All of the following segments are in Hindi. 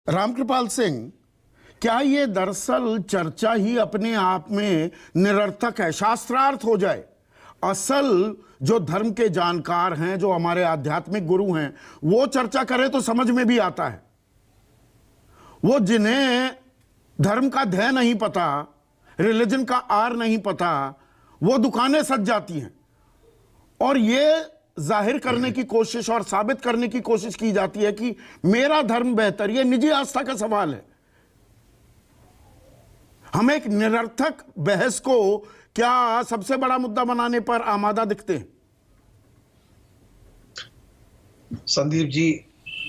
रामकृपाल सिंह, क्या ये दरअसल चर्चा ही अपने आप में निरर्थक है, शास्त्रार्थ हो जाए? असल जो धर्म के जानकार हैं, जो हमारे आध्यात्मिक गुरु हैं, वो चर्चा करें तो समझ में भी आता है। वो जिन्हें धर्म का ध्येय नहीं पता, रिलीजन का आर नहीं पता, वो दुकानें सज जाती हैं और ये जाहिर करने की कोशिश और साबित करने की कोशिश की जाती है कि मेरा धर्म बेहतर। ये निजी आस्था का सवाल है। हम एक निरर्थक बहस को क्या सबसे बड़ा मुद्दा बनाने पर आमादा दिखते हैं? संदीप जी,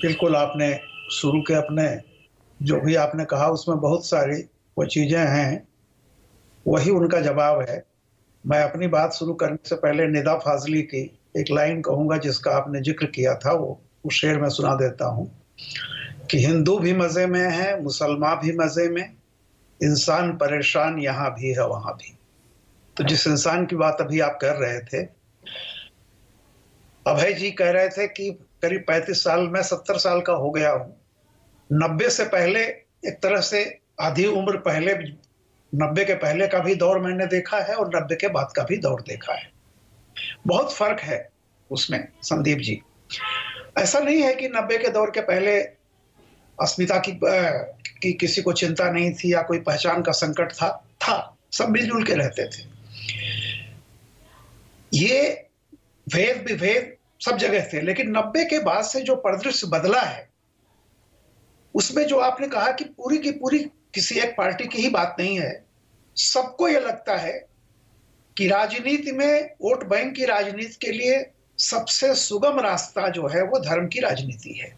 बिल्कुल आपने शुरू के अपने जो भी आपने कहा उसमें बहुत सारी वो चीजें हैं, वही उनका जवाब है। मैं अपनी बात शुरू करने से पहले निदा फाजली की एक लाइन कहूंगा जिसका आपने जिक्र किया था, वो शेर में सुना देता हूं कि हिंदू भी मजे में है, मुसलमान भी मजे में, इंसान परेशान यहाँ भी है वहां भी। तो जिस इंसान की बात अभी आप कर रहे थे, अभय जी कह रहे थे कि करीब 35 साल, मैं 70 साल का हो गया हूं। 90 से पहले एक तरह से आधी उम्र पहले, 90 के पहले का भी दौर मैंने देखा है और 90 के बाद का भी दौर देखा है। बहुत फर्क है उसमें संदीप जी। ऐसा नहीं है कि 90 के दौर के पहले अस्मिता की किसी को चिंता नहीं थी या कोई पहचान का संकट था सब मिलजुल के रहते थे। ये भेद विभेद सब जगह थे, लेकिन 90 के बाद से जो परिदृश्य बदला है उसमें जो आपने कहा कि पूरी की पूरी किसी एक पार्टी की ही बात नहीं है। सबको यह लगता है कि राजनीति में, वोट बैंक की राजनीति के लिए सबसे सुगम रास्ता जो है वो धर्म की राजनीति है,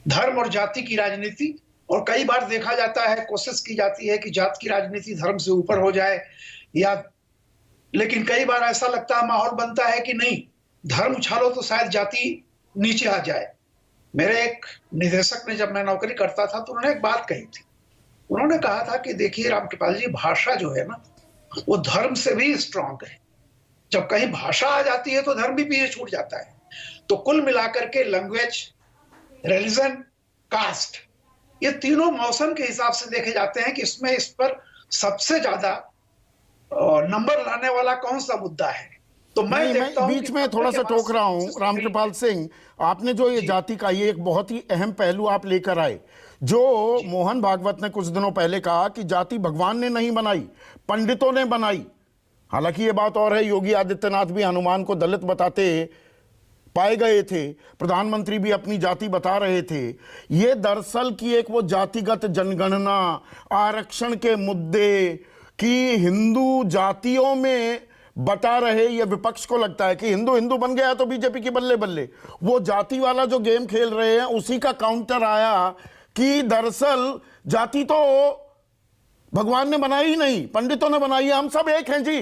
धर्म और जाति की राजनीति। और कई बार देखा जाता है, कोशिश की जाती है कि जात की राजनीति धर्म से ऊपर हो जाए, या लेकिन कई बार ऐसा लगता है, माहौल बनता है कि नहीं, धर्म उछालो तो शायद जाति नीचे आ जाए। मेरे एक निदेशक ने, जब मैं नौकरी करता था, तो उन्होंने एक बात कही थी। उन्होंने कहा था कि देखिए रामकृपाल जी, भाषा जो है ना वो धर्म से भी स्ट्रांग है। जब कहीं भाषा आ जाती है तो धर्म भी पीछे छूट जाता है। तो कुल मिलाकर के लैंग्वेज, रिलीजन, कास्ट, ये तीनों मौसम के हिसाब से देखे जाते हैं कि इसमें इस पर सबसे ज्यादा नंबर लाने वाला कौन सा मुद्दा है। तो मैं बीच में थोड़ा सा टोक रहा हूं रामकृपाल सिंह, आपने जो ये जाति का ये एक बहुत ही अहम पहलू आप लेकर आए, जो मोहन भागवत ने कुछ दिनों पहले कहा कि जाति भगवान ने नहीं बनाई, पंडितों ने बनाई। हालांकि ये बात और है, योगी आदित्यनाथ भी हनुमान को दलित बताते पाए गए थे, प्रधानमंत्री भी अपनी जाति बता रहे थे। ये दरअसल की एक वो जातिगत जनगणना, आरक्षण के मुद्दे कि हिंदू जातियों में बता रहे, ये विपक्ष को लगता है कि हिंदू हिंदू बन गया तो बीजेपी की बल्ले बल्ले। वो जाति वाला जो गेम खेल रहे हैं, उसी का काउंटर आया कि दरअसल जाति तो भगवान ने बनाई ही नहीं, पंडितों ने बनाई है, हम सब एक हैं जी।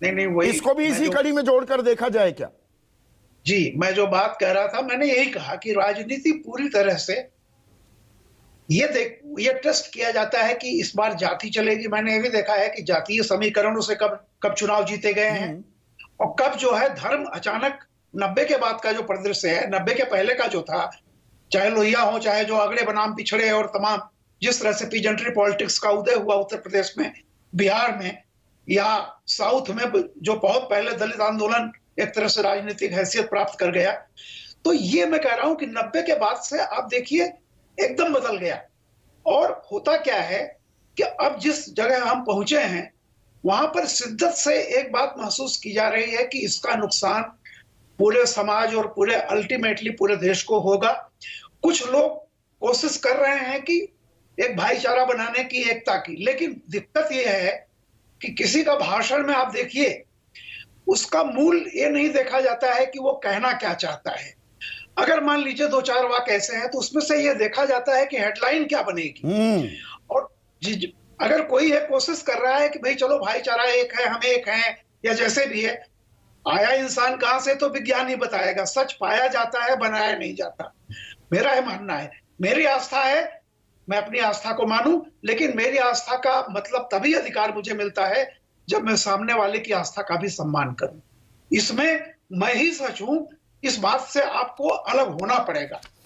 नहीं, वही इसको भी इसी कड़ी में जोड़कर देखा जाए क्या? जी, मैं जो बात कह रहा था, मैंने यही कहा कि राजनीति पूरी तरह से ये टेस्ट किया जाता है कि इस बार जाति चलेगी। मैंने ये भी देखा है कि जातीय समीकरणों से कब चुनाव जीते गए हैं और कब जो है धर्म अचानक 90 के बाद का जो परिदृश्य है, 90 के पहले का जो था, चाहे लोहिया हो, चाहे जो अगड़े बनाम पिछड़े और तमाम जिस तरह से पीजेंट्री पॉलिटिक्स का उदय हुआ उत्तर प्रदेश में, बिहार में या साउथ में, जो बहुत पहले दलित आंदोलन एक तरह से राजनीतिक हैसियत प्राप्त कर गया। तो ये मैं कह रहा हूं कि 90 के बाद से आप देखिए एकदम बदल गया। और होता क्या है कि अब जिस जगह हम पहुंचे हैं वहां पर शिद्दत से एक बात महसूस की जा रही है कि इसका नुकसान पूरे समाज और पूरे अल्टीमेटली पूरे देश को होगा। कुछ लोग कोशिश कर रहे हैं कि एक भाईचारा बनाने की, एकता की, लेकिन दिक्कत यह है कि किसी का भाषण में आप देखिए, उसका मूल ये नहीं देखा जाता है कि वो कहना क्या चाहता है। अगर मान लीजिए 2-4 वाक्य ऐसे हैं तो उसमें से ये देखा जाता है कि हेडलाइन क्या बनेगी। और अगर कोई ये कोशिश कर रहा है कि भाई चलो भाईचारा एक है, हम एक हैं, या जैसे भी है, आया इंसान कहां से तो विज्ञान ही बताएगा। सच पाया जाता है, बनाया नहीं जाता। मेरा ये मानना है, मेरी आस्था है, मैं अपनी आस्था को मानूं, लेकिन मेरी आस्था का मतलब तभी अधिकार मुझे मिलता है जब मैं सामने वाले की आस्था का भी सम्मान करूं। इसमें मैं ही सच हूं, इस बात से आपको अलग होना पड़ेगा।